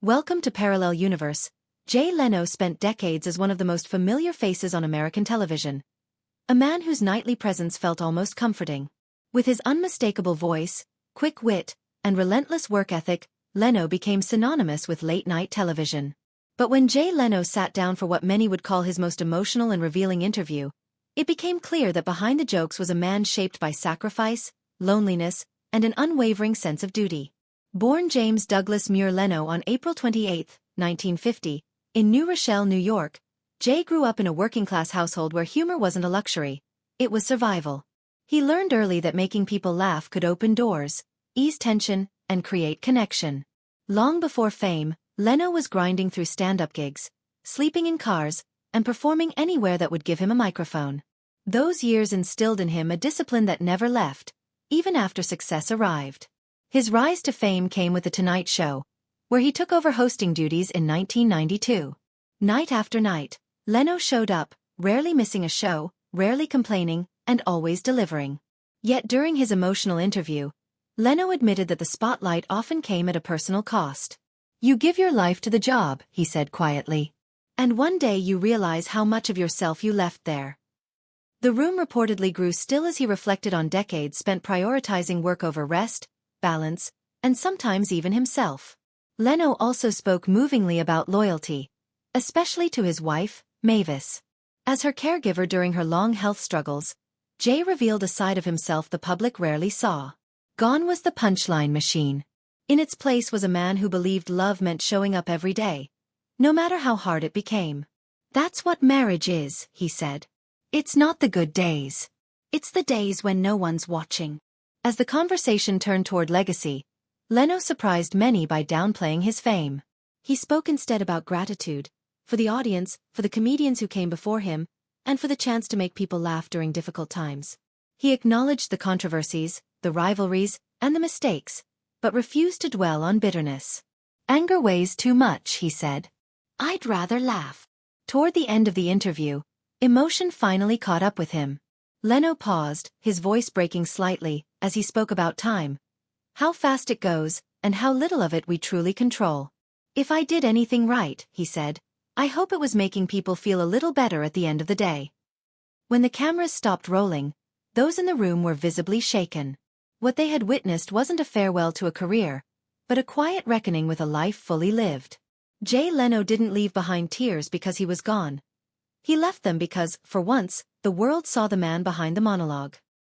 Welcome to Parallel Universe. Jay Leno spent decades as one of the most familiar faces on American television. A man whose nightly presence felt almost comforting. With his unmistakable voice, quick wit, and relentless work ethic, Leno became synonymous with late-night television. But when Jay Leno sat down for what many would call his most emotional and revealing interview, it became clear that behind the jokes was a man shaped by sacrifice, loneliness, and an unwavering sense of duty. Born James Douglas Muir Leno on April 28, 1950, in New Rochelle, New York, Jay grew up in a working-class household where humor wasn't a luxury, it was survival. He learned early that making people laugh could open doors, ease tension, and create connection. Long before fame, Leno was grinding through stand-up gigs, sleeping in cars, and performing anywhere that would give him a microphone. Those years instilled in him a discipline that never left, even after success arrived. His rise to fame came with The Tonight Show, where he took over hosting duties in 1992. Night after night, Leno showed up, rarely missing a show, rarely complaining, and always delivering. Yet during his emotional interview, Leno admitted that the spotlight often came at a personal cost. "You give your life to the job," he said quietly. "And one day you realize how much of yourself you left there." The room reportedly grew still as he reflected on decades spent prioritizing work over rest, balance, and sometimes even himself. Leno also spoke movingly about loyalty, especially to his wife, Mavis. As her caregiver during her long health struggles, Jay revealed a side of himself the public rarely saw. Gone was the punchline machine. In its place was a man who believed love meant showing up every day, no matter how hard it became. "That's what marriage is," he said. "It's not the good days. It's the days when no one's watching." As the conversation turned toward legacy, Leno surprised many by downplaying his fame. He spoke instead about gratitude, for the audience, for the comedians who came before him, and for the chance to make people laugh during difficult times. He acknowledged the controversies, the rivalries, and the mistakes, but refused to dwell on bitterness. "Anger weighs too much," he said. "I'd rather laugh." Toward the end of the interview, emotion finally caught up with him. Leno paused, his voice breaking slightly, as he spoke about time. "How fast it goes, and how little of it we truly control. If I did anything right," he said, "I hope it was making people feel a little better at the end of the day." When the cameras stopped rolling, those in the room were visibly shaken. What they had witnessed wasn't a farewell to a career, but a quiet reckoning with a life fully lived. Jay Leno didn't leave behind tears because he was gone. He left them because, for once, the world saw the man behind the monologue.